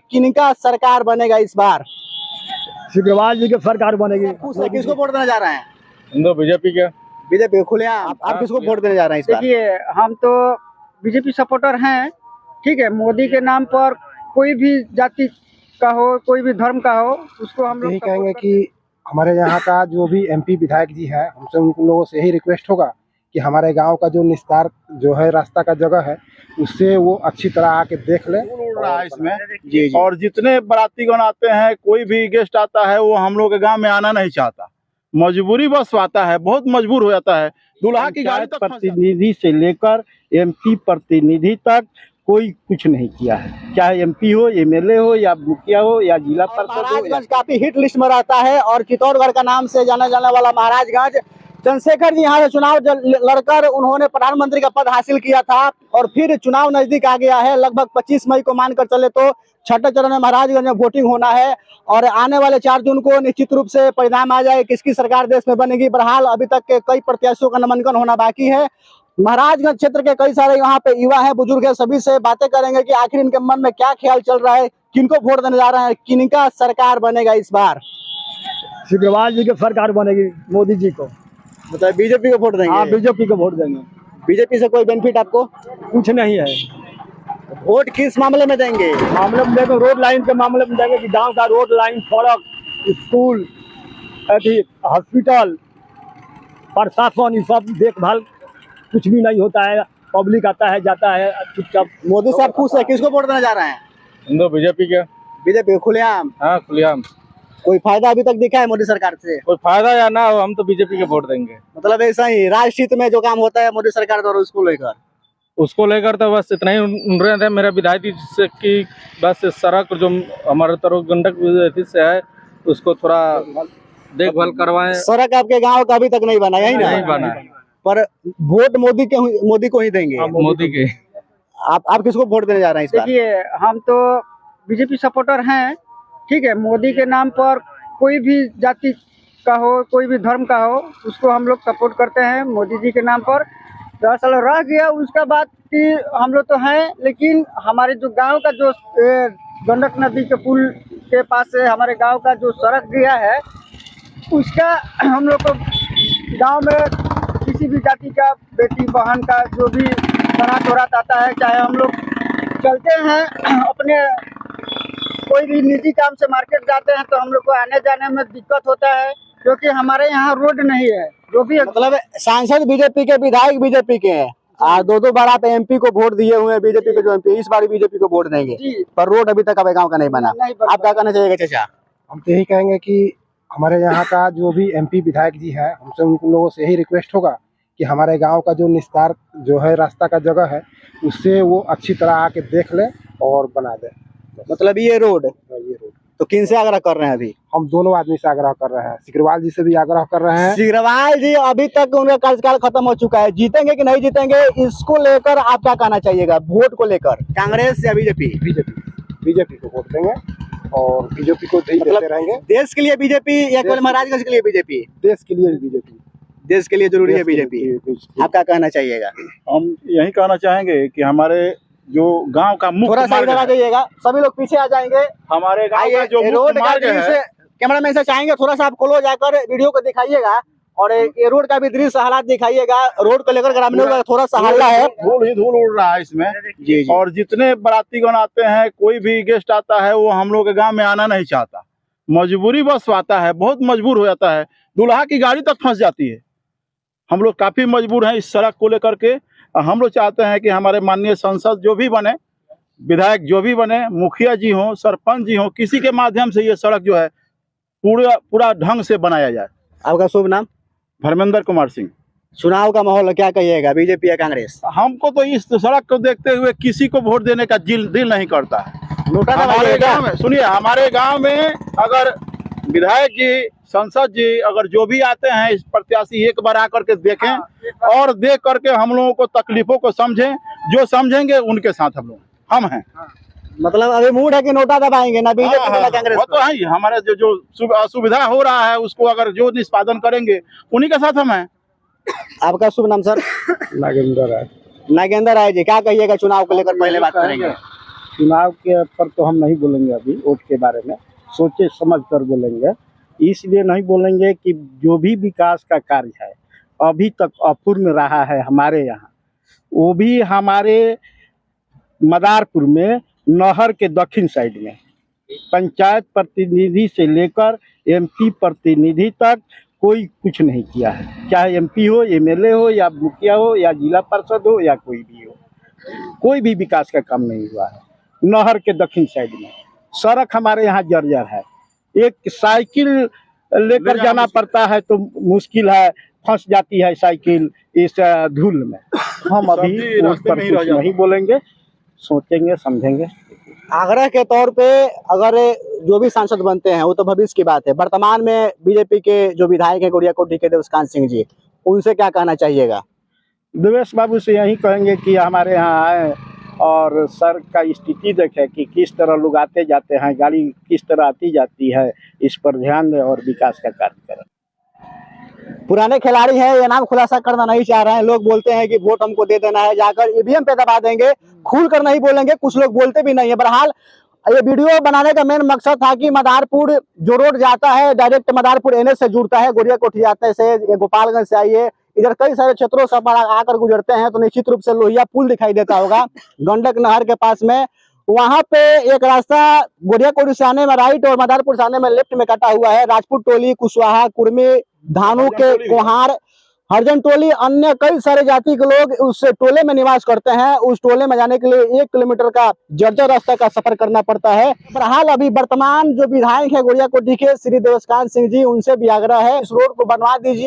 किनका सरकार बनेगा इस बार? सिग्रीवाल जी की सरकार बनेगी। किसको वोट देने जा रहे हैं? बीजेपी के। बीजेपी खुले आप किसको वोट देने जा रहे हैं इस बार? देखिए, हम तो बीजेपी सपोर्टर हैं, ठीक है। मोदी के नाम पर कोई भी जाति का हो, कोई भी धर्म का हो, उसको हम लोग यही कहेंगे कि हमारे यहाँ का जो भी एमपी विधायक जी है, हमसे उन लोगों से यही रिक्वेस्ट होगा कि हमारे गांव का जो निस्तार जो है रास्ता का जगह है, उससे वो अच्छी तरह आके देख ले। उड़ रहा है इसमें जी। और जितने बारातीगण आते हैं, कोई भी गेस्ट आता है, वो हम लोग के गांव में आना नहीं चाहता, मजबूरी बस आता है, बहुत मजबूर हो जाता है। दूल्हा की गाड़ी तक प्रतिनिधि से लेकर एमपी प्रतिनिधि तक कोई कुछ नहीं किया है, चाहे एमपी हो, एमएलए हो, या मुखिया हो, या जिला परिषद हो। महाराजगंज काफी हिट लिस्ट में रहता है और चित्तौड़गढ़ का नाम से जाना जाने वाला महाराजगंज। चंद्रशेखर जी यहाँ से चुनाव लड़कर उन्होंने प्रधानमंत्री का पद हासिल किया था और फिर चुनाव नजदीक आ गया है। लगभग 25 मई को मानकर चले तो छठे चरण में महाराजगंज में वोटिंग होना है और आने वाले 4 जून को निश्चित रूप से परिणाम आ जाए किसकी सरकार देश में बनेगी। बहरहाल अभी तक के कई प्रत्याशियों का नामांकन होना बाकी है। महाराजगंज क्षेत्र के कई सारे यहाँ पे युवा है, बुजुर्ग है, सभी से बातें करेंगे कि आखिर इनके मन में क्या ख्याल चल रहा है, किनको वोट देने जा रहे हैं, किनका सरकार बनेगा इस बार? सिग्रीवाल जी की सरकार बनेगी, मोदी जी को। मतलब बीजेपी को वोट देंगे? हाँ, बीजेपी को वोट देंगे। बीजेपी से कोई बेनिफिट आपको? कुछ नहीं है। वोट किस मामले में देंगे? मामले में देंगे, रोड लाइन के मामले में देंगे कि गांव का रोड लाइन, सड़क, स्कूल, हॉस्पिटल, प्रशासन, ये सब देखभाल कुछ भी नहीं होता है। पब्लिक आता है, जाता है चुपचाप। मोदी साहब खुश है, किसको वोट देने जा रहे हैं? बीजेपी के। बीजेपी खुलेआम? हाँ, खुलेआम। कोई फायदा अभी तक दिखा है मोदी सरकार से? कोई फायदा या ना हो, हम तो बीजेपी के वोट देंगे। मतलब ऐसा ही राष्ट्रहित में जो काम होता है मोदी सरकार द्वारा उसको लेकर तो बस इतना ही उन रहे थे मेरा विधायक जी से कि बस सड़क जो हमारे तरफ गंडक से है उसको थोड़ा देखभाल करवाएं। सड़क आपके गांव का अभी तक नहीं बना? यही नहीं बना, पर वोट मोदी को ही देंगे? मोदी के। आप किसको वोट देने जा रहे हैं इस बार? देखिए, हम तो बीजेपी सपोर्टर हैं, ठीक है। मोदी के नाम पर कोई भी जाति का हो, कोई भी धर्म का हो, उसको हम लोग सपोर्ट करते हैं मोदी जी के नाम पर। दरअसल रह गया उसका बात कि हम लोग तो हैं, लेकिन हमारे जो गांव का जो गंडक नदी के पुल के पास से हमारे गांव का जो सड़क गया है, उसका हम लोग को गांव में किसी भी जाति का बेटी बहन का जो भी बारात वारात आता है, चाहे हम लोग चलते हैं अपने कोई भी निजी काम से मार्केट जाते हैं, तो हम लोग को आने जाने में दिक्कत होता है क्योंकि हमारे यहाँ रोड नहीं है। जो भी मतलब सांसद बीजेपी के, विधायक बीजेपी के हैं, 2 बार आप एमपी को वोट दिए हुए हैं, बीजेपी के जो एमपी, इस बार बीजेपी को वोट देंगे, पर रोड अभी तक गाँव का नहीं बना। आप क्या कहना चाहिएगा चाचा? हम तो यही कहेंगे कि हमारे यहाँ का जो भी एमपी विधायक जी है, हमसे उन लोगों से यही रिक्वेस्ट होगा कि हमारे गांव का जो निस्तार जो है रास्ता का जगह है, उससे वो अच्छी तरह आके देख ले और बना दे। मतलब ये रोड तो किन से आग्रह कर रहे हैं? अभी हम दोनों आदमी से आग्रह कर रहे हैं, सिग्रीवाल जी से भी आग्रह कर रहे हैं। सिग्रीवाल जी अभी तक उनका कार्यकाल खत्म हो चुका है, जीतेंगे कि नहीं जीतेंगे, इसको लेकर आप क्या कहना चाहिएगा? वोट को लेकर कांग्रेस या बीजेपी? बीजेपी को वोट देंगे और बीजेपी को देते रहेंगे। देश के लिए बीजेपी या केवल महाराजगंज के लिए बीजेपी? देश के लिए बीजेपी, देश के लिए जरूरी है बीजेपी। आप क्या कहना चाहिएगा? हम यही कहना चाहेंगे कि हमारे जो गांव का मुख्य थोड़ा सा इधर आ जाइएगा, सभी लोग पीछे आ जाएंगे। हमारे गांव का जो रोड का दृश्य कैमरामैन से चाहेंगे थोड़ा सा आप क्लोज जाकर वीडियो को दिखाइएगा और ये रोड का भी दृश्य हालात दिखाइएगा। रोड को लेकर ग्रामीणों का थोड़ा सा हल्ला है, धूल ही धूल उड़ रहा है इसमें जी। और जितने बारातीगण आते हैं, कोई भी गेस्ट आता है, वो हम लोग के गाँव में आना नहीं चाहता, मजबूरी बस आता है, बहुत मजबूर हो जाता है। दूल्हा की गाड़ी तक फंस जाती है। हम लोग काफी मजबूर हैं इस सड़क को लेकर के। हम लोग चाहते हैं कि हमारे माननीय सांसद जो भी बने, विधायक जो भी बने, मुखिया जी हों, सरपंच जी हों, किसी के माध्यम से ये सड़क जो है पूरा ढंग से बनाया जाए। आपका शुभ नाम? धर्मेंद्र कुमार सिंह। चुनाव का माहौल क्या कहिएगा, बीजेपी या कांग्रेस? हमको तो इस सड़क को देखते हुए किसी को वोट देने का दिल नहीं करता है। नोटा हमारे गाँव में सुनिए, हमारे गाँव में अगर विधायक जी, संसद जी अगर जो भी आते हैं, इस प्रत्याशी एक बार आकर के देखें और देख करके हम लोगों को तकलीफों को समझें, जो समझेंगे उनके साथ हम हैं। मतलब अभी मूड है कि नोटा दबाएंगे ना बीजेपी ना कांग्रेस? वो तो है ही, हमारे जो असुविधा हो रहा है उसको अगर जो निष्पादन करेंगे उन्हीं के साथ हम हैं। आपका शुभ नाम सर? नागेंद्र राय। नागेंद्र राय जी, क्या कहिएगा चुनाव को लेकर? पहले बात करेंगे। चुनाव के पर तो हम नहीं बोलेंगे अभी, वोट के बारे में सोचे समझ कर बोलेंगे। इसलिए नहीं बोलेंगे कि जो भी विकास का कार्य है अभी तक अपूर्ण रहा है हमारे यहाँ, वो भी हमारे मदारपुर में नहर के दक्षिण साइड में पंचायत प्रतिनिधि से लेकर एमपी प्रतिनिधि तक कोई कुछ नहीं किया है। चाहे एमपी हो, एमएलए हो, या मुखिया हो, या जिला परिषद हो, या कोई भी हो, कोई भी विकास का काम नहीं हुआ है। नहर के दक्षिण साइड में सड़क हमारे यहाँ जर्जर है, एक साइकिल लेकर जाना पड़ता है तो मुश्किल है, फंस जाती है साइकिल इस धूल में। हम अभी उस पर कुछ नहीं बोलेंगे, सोचेंगे समझेंगे। आग्रह के तौर पे अगर जो भी सांसद बनते हैं वो तो भविष्य की बात है, वर्तमान में बीजेपी के जो विधायक हैं गुड़िया कोठी के देवस्कांत सिंह जी, उनसे क्या कहना चाहिएगा? देवेश बाबू से यही कहेंगे कि हमारे यहाँ आए और सड़क का स्थिति देखें कि किस तरह लोग आते जाते हैं, गाड़ी किस तरह आती जाती है, इस पर ध्यान दें और विकास का कार्य करें। पुराने खिलाड़ी हैं, ये नाम खुलासा करना नहीं चाह रहे हैं। लोग बोलते हैं कि वोट हमको दे देना है, जाकर ईवीएम पे दबा देंगे, खुल कर नहीं बोलेंगे। कुछ लोग बोलते भी नहीं है। बहरहाल ये वीडियो बनाने का मेन मकसद था कि मदारपुर जो रोड जाता है डायरेक्ट मदारपुर एनएच से जुड़ता है, गोरिया कोठी जाते से, ये गोपालगंज से आइए, इधर कई सारे क्षेत्रों से आकर गुजरते हैं तो निश्चित रूप से लोहिया पुल दिखाई देता होगा गंडक नहर के पास में। वहां पे एक रास्ता गोरिया कोठी से आने में राइट और मदारपुर से आने में लेफ्ट में कटा हुआ है। राजपूत टोली, कुशवाहा, कुर्मी, धानु के कोहार, हरिजन टोली, अन्य कई सारे जाति के लोग उस टोले में निवास करते हैं। उस टोले में जाने के लिए 1 किलोमीटर का जर्जर रास्ता का सफर करना पड़ता है। बहरहाल अभी वर्तमान जो विधायक है गोरिया कोठी के श्री देवस्कांत सिंह जी, उनसे भी आग्रह है इस रोड को बनवा दीजिए।